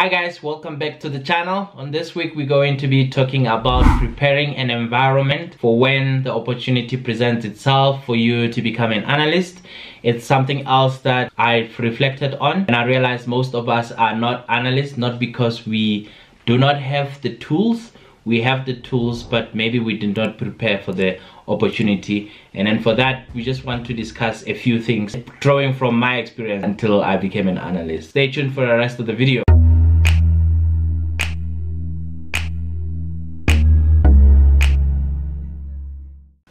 Hi guys, welcome back to the channel. On this week we're going to be talking about preparing an environment for when the opportunity presents itself for you to become an analyst. It's something else that I've reflected on, and I realized most of us are not analysts, not because we do not have the tools. We have the tools, but maybe we did not prepare for the opportunity. And then for that, we just want to discuss a few things drawing from my experience until I became an analyst. Stay tuned for the rest of the video.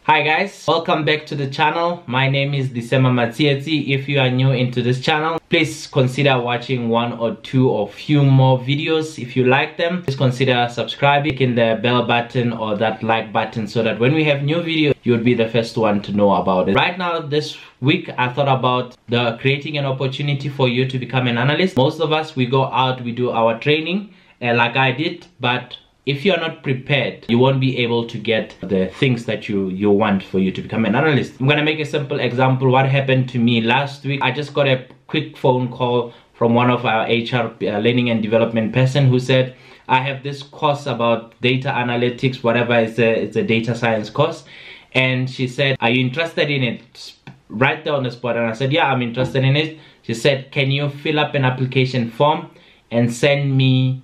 Hi guys, welcome back to the channel. My name is Lisema Matsietsi. If you are new into this channel, please consider watching one or two or few more videos. If you like them, please consider subscribing, clicking the bell button or that like button so that when we have new videos, you would be the first one to know about it. Right now, this week, I thought about creating an opportunity for you to become an analyst. Most of us, we go out, we do our training like I did, but if you are not prepared, you won't be able to get the things that you want for you to become an analyst. I'm gonna make a simple example. What happened to me last week, I just got a quick phone call from one of our HR learning and development person who said, I have this course about data analytics, whatever, it's a data science course. And she said, are you interested in it? Right there on the spot. And I said, yeah, I'm interested in it. She said, can you fill up an application form and send me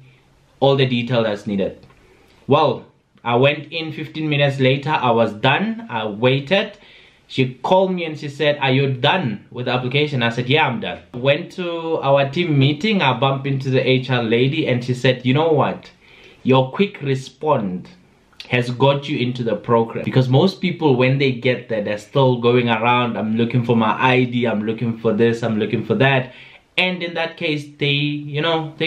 all the detail that's needed? Well, I went in 15 minutes later. I was done. I waited. She called me and she said, are you done with the application? I said, yeah, I'm done. Went to our team meeting. I bumped into the HR lady and she said, you know what? Your quick response has got you into the program. Because most people, when they get there, they're still going around. I'm looking for my ID. I'm looking for this. I'm looking for that. And in that case, they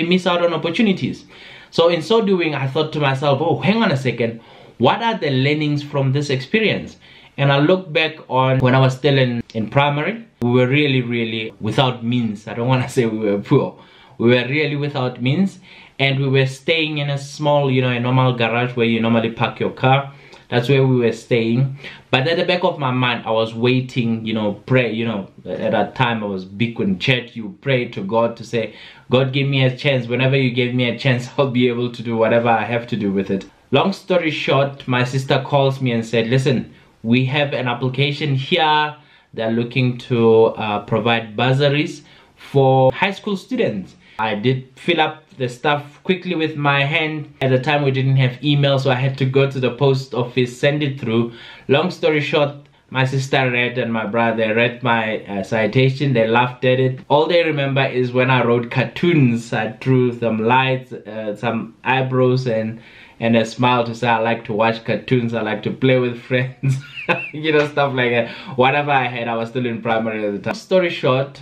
miss out on opportunities. So in so doing, I thought to myself, oh, hang on a second. What are the learnings from this experience? And I look back on when I was still in primary. We were really without means. I don't want to say we were poor. We were really without means. And we were staying in a small, a normal garage where you normally park your car. That's where we were staying. But at the back of my mind, I was waiting, pray, at that time I was big in church. You pray to God to say, God, give me a chance. Whenever you give me a chance, I'll be able to do whatever I have to do with it. Long story short, my sister calls me and said, listen, we have an application here. They're looking to provide bursaries for high school students. I did fill up the stuff quickly with my hand. At the time we didn't have email, so I had to go to the post office, send it through. Long story short, my sister read and my brother read my citation. They laughed at it. All they remember is when I wrote cartoons. I drew some lights, some eyebrows and a smile to say I like to watch cartoons, I like to play with friends, stuff like that. Whatever I had, I was still in primary at the time. Story short,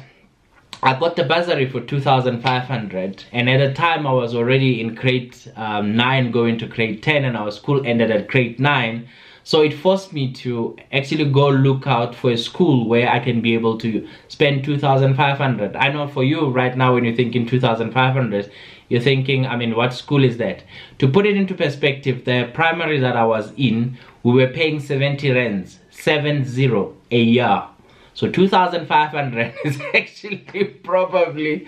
I got the bursary for 2,500, and at the time I was already in grade 9 going to grade 10, and our school ended at grade 9. So it forced me to actually go look out for a school where I can be able to spend 2,500. I know for you right now, when you're thinking 2,500, you're thinking, I mean, what school is that? To put it into perspective, the primary that I was in, we were paying 70 rands, 70 a year. So 2,500 is actually probably,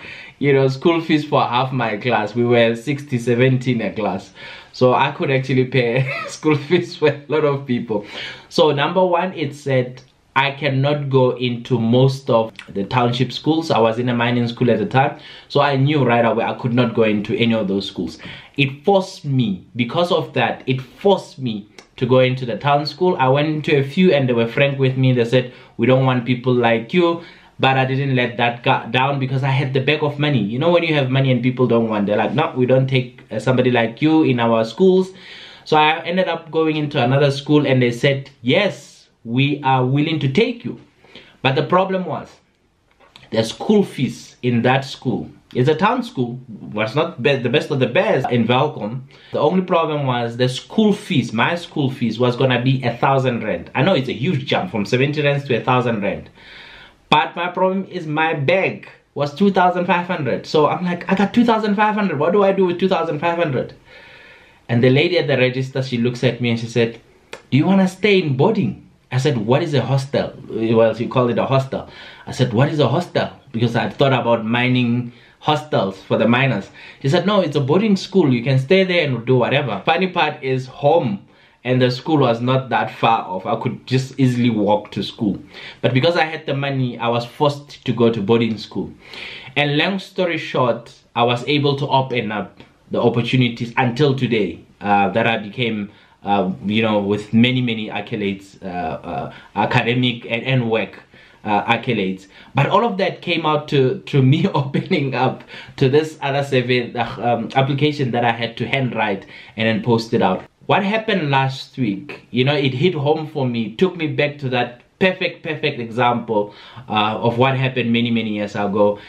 school fees for half my class. We were 60, 70 in a class. So I could actually pay school fees for a lot of people. So number one, it said I cannot go into most of the township schools. I was in a mining school at the time. So I knew right away I could not go into any of those schools. It forced me, because of that, it forced me to go into the town school. I went into a few and they were frank with me. They said, we don't want people like you. But I didn't let that down because I had the bag of money. When you have money and people don't want, they're like, no, we don't take somebody like you in our schools. So I ended up going into another school and they said, yes, we are willing to take you. But the problem was the school fees in that school. It's a town school, was not the best of the best in Welkom. The only problem was the school fees. My school fees was gonna be 1,000 rand. I know it's a huge jump from 70 rands to 1,000 rand. But my problem is my bag was 2,500. So I'm like, I got 2,500. What do I do with 2,500? And the lady at the register, she looks at me and she said, do you wanna stay in boarding? I said, what is a hostel? Well, she called it a hostel. I said, what is a hostel? Because I thought about mining hostels for the minors. She said, no, it's a boarding school. You can stay there and do whatever. Funny part is home and the school was not that far off. I could just easily walk to school. But because I had the money, I was forced to go to boarding school. And long story short, I was able to open up the opportunities until today that I became, you know, with many accolades, academic and work accolades. But all of that came out to me opening up to this other survey application that I had to handwrite and then post it out. What happened last week, you know, it hit home for me, took me back to that perfect example of what happened many years ago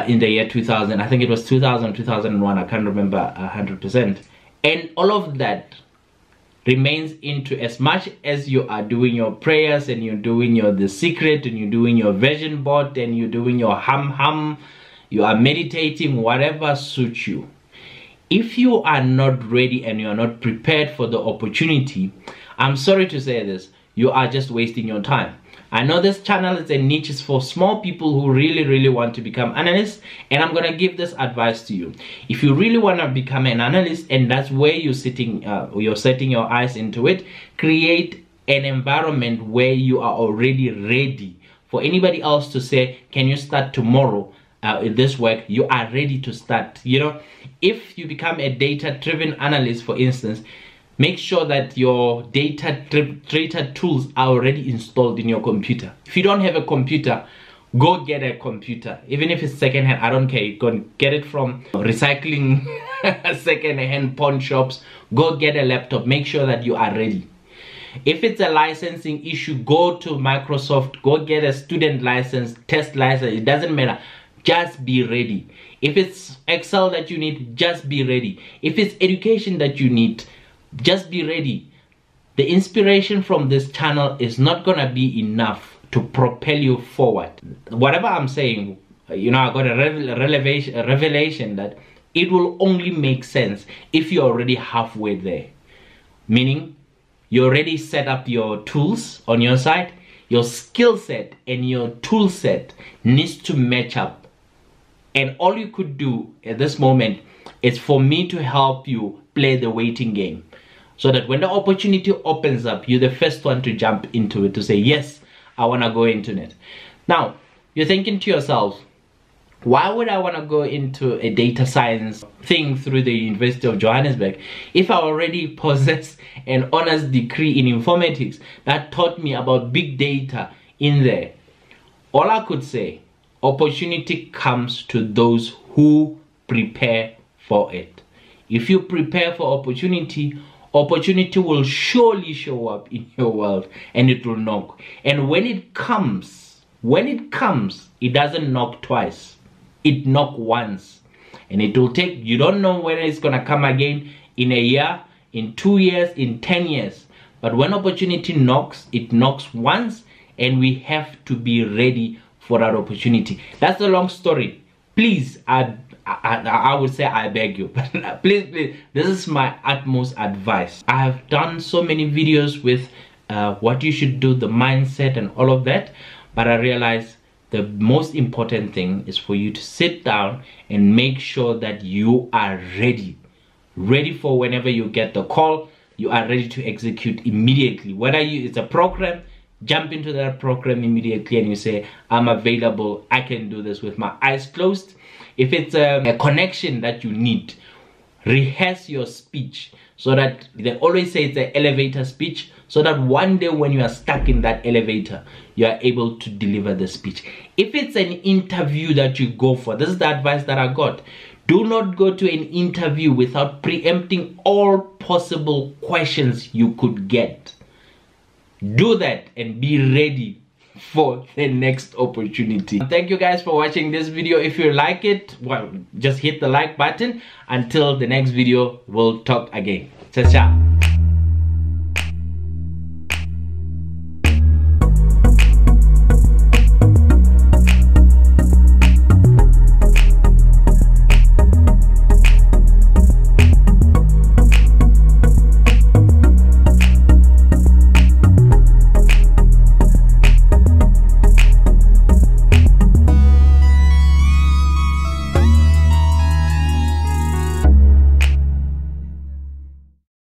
in the year 2000. I think it was 2000, 2001, I can't remember 100%. And all of that remains into, as much as you are doing your prayers and you're doing the secret and you're doing your vision board and you're doing your hum, you are meditating, whatever suits you. If you are not ready and you are not prepared for the opportunity, I'm sorry to say this, you are just wasting your time. I know this channel is a niche, it's for small people who really want to become analysts, and I'm gonna give this advice to you. If you really want to become an analyst and that's where you're setting your eyes into it, create an environment where you are already ready. For anybody else to say, can you start tomorrow in this work, you are ready to start. You know, if you become a data-driven analyst, for instance, make sure that your data tools are already installed in your computer. If you don't have a computer, go get a computer. Even if it's secondhand, I don't care. You can get it from recycling secondhand pawn shops. Go get a laptop. Make sure that you are ready. If it's a licensing issue, go to Microsoft. Go get a student license, test license. It doesn't matter. Just be ready. If it's Excel that you need, just be ready. If it's education that you need, just be ready. The inspiration from this channel is not gonna be enough to propel you forward. Whatever I'm saying, you know, I got a revelation that it will only make sense if you're already halfway there. Meaning, you already set up your tools on your side. Your skill set and your tool set needs to match up. And all you could do at this moment is for me to help you play the waiting game. So that when the opportunity opens up, you're the first one to jump into it, to say, yes, I want to go into it. Now, you're thinking to yourself, why would I want to go into a data science thing through the University of Johannesburg if I already possess an honors degree in informatics that taught me about big data in there? All I could say, opportunity comes to those who prepare for it. If you prepare for opportunity, opportunity will surely show up in your world and it will knock. And when it comes, it doesn't knock twice. It knocks once. And it will take, you don't know when it's going to come again, in a year, in 2 years, in 10 years. But when opportunity knocks, it knocks once, and we have to be ready for that opportunity. That's a long story. Please, I would say I beg you, but please, this is my utmost advice. I have done so many videos with what you should do, the mindset and all of that, but I realize the most important thing is for you to sit down and make sure that you are ready for whenever you get the call. You are ready to execute immediately. Whether it's a program, jump into that program immediately and you say, I'm available, I can do this with my eyes closed. If it's a connection that you need, rehearse your speech, so that they always say it's an elevator speech, so that one day when you are stuck in that elevator, you are able to deliver the speech. If it's an interview that you go for, this is the advice that I got. Do not go to an interview without preempting all possible questions you could get. Do that and be ready for the next opportunity. Thank you guys for watching this video. If you like it, well, just hit the like button. Until the next video, we'll talk again. Ciao, ciao.